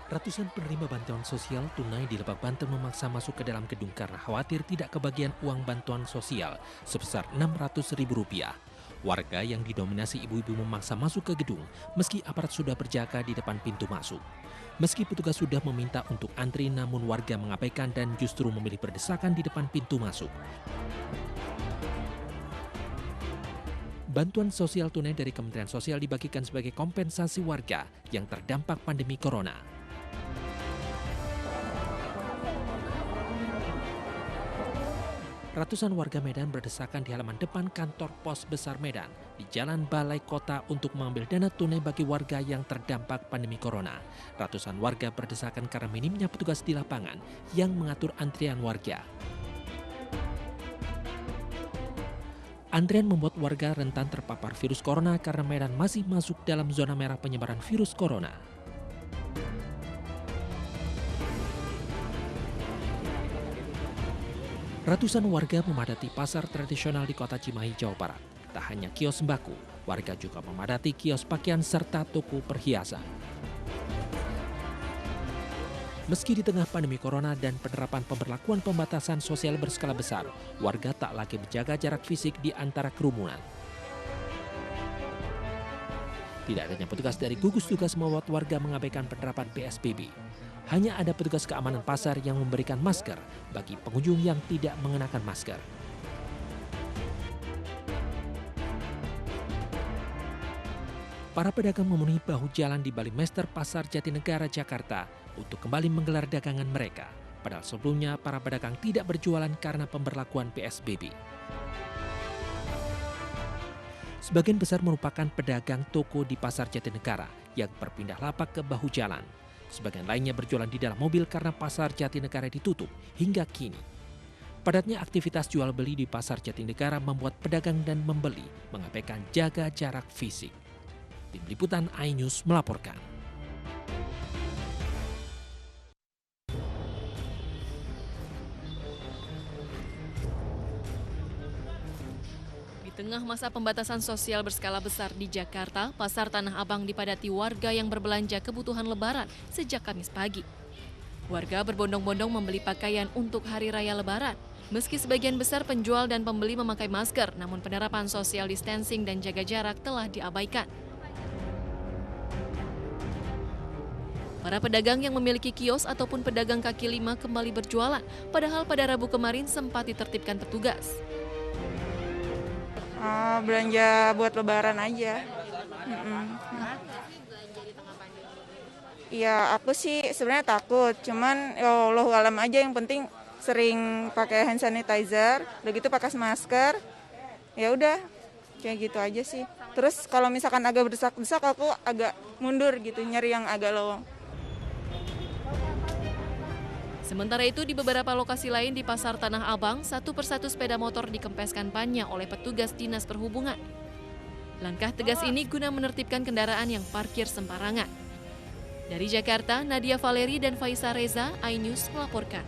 Ratusan penerima bantuan sosial tunai di Lebak Banten memaksa masuk ke dalam gedung karena khawatir tidak kebagian uang bantuan sosial sebesar Rp600.000. Warga yang didominasi ibu-ibu memaksa masuk ke gedung meski aparat sudah berjaga di depan pintu masuk. Meski petugas sudah meminta untuk antri namun warga mengabaikan dan justru memilih berdesakan di depan pintu masuk. Bantuan sosial tunai dari Kementerian Sosial dibagikan sebagai kompensasi warga yang terdampak pandemi corona. Ratusan warga Medan berdesakan di halaman depan kantor Pos Besar Medan di Jalan Balai Kota untuk mengambil dana tunai bagi warga yang terdampak pandemi corona. Ratusan warga berdesakan karena minimnya petugas di lapangan yang mengatur antrian warga. Antrian membuat warga rentan terpapar virus corona karena Medan masih masuk dalam zona merah penyebaran virus corona. Ratusan warga memadati pasar tradisional di kota Cimahi, Jawa Barat. Tak hanya kios sembako, warga juga memadati kios pakaian serta toko perhiasan. Meski di tengah pandemi corona dan penerapan pemberlakuan pembatasan sosial berskala besar, warga tak lagi menjaga jarak fisik di antara kerumunan. Tidak adanya petugas dari gugus tugas membuat warga mengabaikan penerapan PSBB. Hanya ada petugas keamanan pasar yang memberikan masker bagi pengunjung yang tidak mengenakan masker. Para pedagang memenuhi bahu jalan di Balimester Pasar Jatinegara, Jakarta untuk kembali menggelar dagangan mereka. Padahal sebelumnya para pedagang tidak berjualan karena pemberlakuan PSBB. Sebagian besar merupakan pedagang toko di Pasar Jatinegara yang berpindah lapak ke bahu jalan. Sebagian lainnya berjualan di dalam mobil karena Pasar Jatinegara ditutup hingga kini. Padatnya aktivitas jual beli di Pasar Jatinegara membuat pedagang dan membeli mengabaikan jaga jarak fisik. Tim Liputan iNews melaporkan. Di tengah masa pembatasan sosial berskala besar di Jakarta, Pasar Tanah Abang dipadati warga yang berbelanja kebutuhan Lebaran sejak Kamis pagi. Warga berbondong-bondong membeli pakaian untuk Hari Raya Lebaran. Meski sebagian besar penjual dan pembeli memakai masker, namun penerapan social distancing dan jaga jarak telah diabaikan. Para pedagang yang memiliki kios ataupun pedagang kaki lima kembali berjualan, padahal pada Rabu kemarin sempat ditertibkan petugas. Belanja buat Lebaran aja. Iya, aku sih sebenarnya takut, cuman ya Allahu alam aja, yang penting sering pakai hand sanitizer, udah gitu pakai masker. Ya udah, kayak gitu aja sih. Terus kalau misalkan agak berdesak-desak, aku agak mundur gitu, nyari yang agak lowong. Sementara itu di beberapa lokasi lain di Pasar Tanah Abang, satu persatu sepeda motor dikempeskan bannya oleh petugas Dinas Perhubungan. Langkah tegas ini guna menertibkan kendaraan yang parkir sembarangan. Dari Jakarta, Nadia Valeri dan Faisa Reza, iNews melaporkan.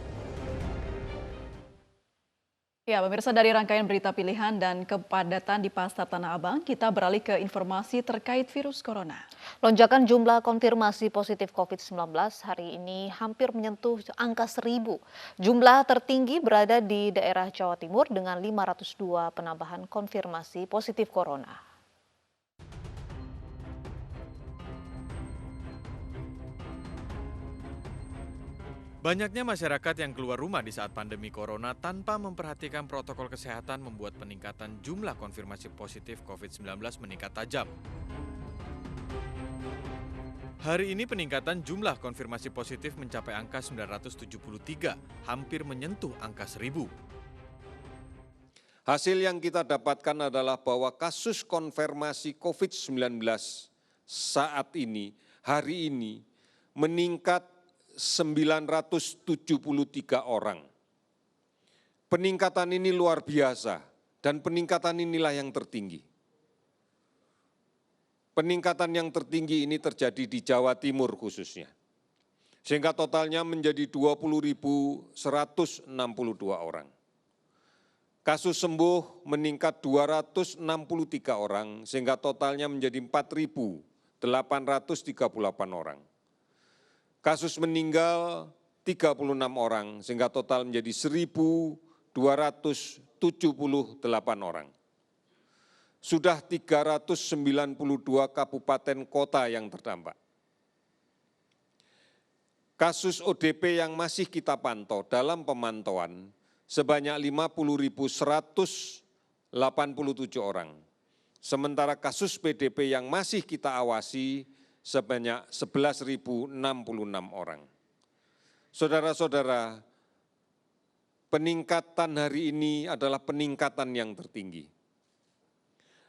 Ya, pemirsa, dari rangkaian berita pilihan dan kepadatan di Pasar Tanah Abang, kita beralih ke informasi terkait virus corona. Lonjakan jumlah konfirmasi positif COVID-19 hari ini hampir menyentuh angka 1.000. Jumlah tertinggi berada di daerah Jawa Timur dengan 502 penambahan konfirmasi positif corona. Banyaknya masyarakat yang keluar rumah di saat pandemi corona tanpa memperhatikan protokol kesehatan membuat peningkatan jumlah konfirmasi positif COVID-19 meningkat tajam. Hari ini peningkatan jumlah konfirmasi positif mencapai angka 973, hampir menyentuh angka 1.000. Hasil yang kita dapatkan adalah bahwa kasus konfirmasi COVID-19 saat ini, hari ini, meningkat 973 orang. Peningkatan ini luar biasa dan peningkatan inilah yang tertinggi. Peningkatan yang tertinggi ini terjadi di Jawa Timur khususnya. Sehingga totalnya menjadi 20.162 orang. Kasus sembuh meningkat 263 orang sehingga totalnya menjadi 4.838 orang. Kasus meninggal 36 orang, sehingga total menjadi 1.278 orang. Sudah 392 kabupaten kota yang terdampak. Kasus ODP yang masih kita pantau dalam pemantauan sebanyak 50.187 orang. Sementara kasus PDP yang masih kita awasi sebanyak 11.066 orang. Saudara-saudara, peningkatan hari ini adalah peningkatan yang tertinggi.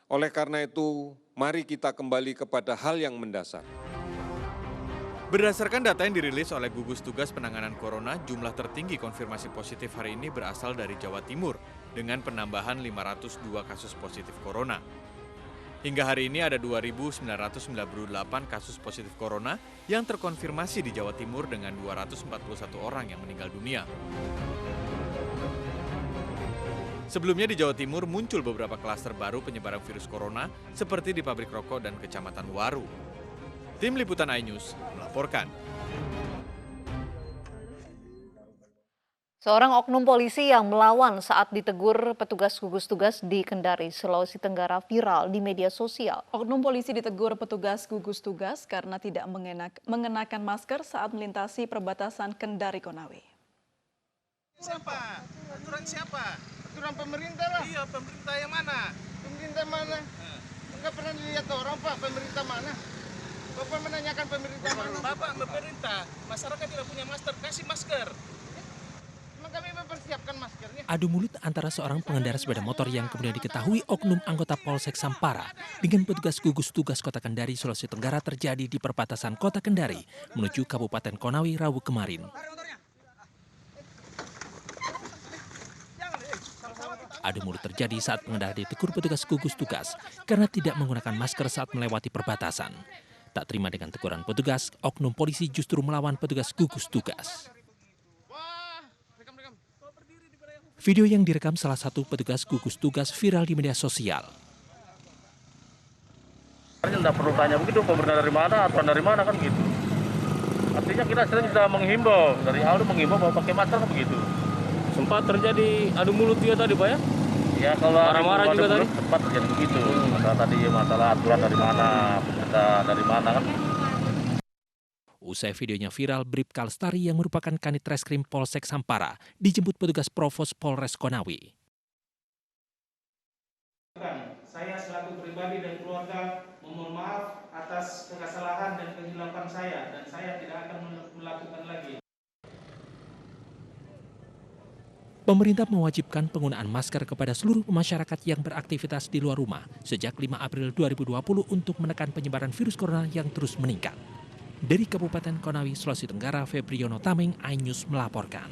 Oleh karena itu, mari kita kembali kepada hal yang mendasar. Berdasarkan data yang dirilis oleh Gugus Tugas Penanganan Corona, jumlah tertinggi konfirmasi positif hari ini berasal dari Jawa Timur dengan penambahan 502 kasus positif corona. Hingga hari ini ada 2.998 kasus positif corona yang terkonfirmasi di Jawa Timur dengan 241 orang yang meninggal dunia. Sebelumnya di Jawa Timur muncul beberapa klaster baru penyebaran virus corona seperti di pabrik rokok dan Kecamatan Waru. Tim Liputan iNews melaporkan. Seorang oknum polisi yang melawan saat ditegur petugas gugus tugas di Kendari, Sulawesi Tenggara viral di media sosial. Oknum polisi ditegur petugas gugus tugas karena tidak mengenakan masker saat melintasi perbatasan Kendari Konawe. Siapa? Aturan siapa? Aturan pemerintah lah. Iya, pemerintah yang mana? Pemerintah mana? Enggak pernah dilihat orang, Pak. Pemerintah mana? Bapak menanyakan pemerintah mana? Bapak pemerintah. Masyarakat tidak punya masker, kasih masker. Memang kami mempersiapkan maskernya. Adu mulut antara seorang pengendara sepeda motor yang kemudian diketahui oknum anggota Polsek Sampara dengan petugas gugus tugas Kota Kendari, Sulawesi Tenggara terjadi di perbatasan Kota Kendari menuju Kabupaten Konawe Rabu kemarin. Adu mulut terjadi saat pengendara ditegur petugas gugus tugas karena tidak menggunakan masker saat melewati perbatasan. Tak terima dengan teguran petugas, oknum polisi justru melawan petugas gugus tugas. Video yang direkam salah satu petugas gugus tugas viral di media sosial. Tidak perlu tanya begitu, pemerintah dari mana, aturan dari mana kan gitu. Artinya kita sering sudah menghimbau, dari awal menghimbau bahwa pakai masker kan begitu. Sempat terjadi adu mulut juga tadi Pak ya? Ya kalau marah-marah juga tadi? Sempat terjadi begitu. Masalah aturan dari mana, pemerintah dari mana kan. Usai videonya viral, Bribka Lestari yang merupakan Kanit Reskrim Polsek Sampara dijemput petugas Provos Polres Konawe. Saya selaku pribadi dan keluarga memohon maaf atas kesalahan dan kehilapan saya dan saya tidak akan melakukan lagi. Pemerintah mewajibkan penggunaan masker kepada seluruh masyarakat yang beraktivitas di luar rumah sejak 5 April 2020 untuk menekan penyebaran virus corona yang terus meningkat. Dari Kabupaten Konawe, Sulawesi Tenggara, Febriono Tameng, iNews melaporkan.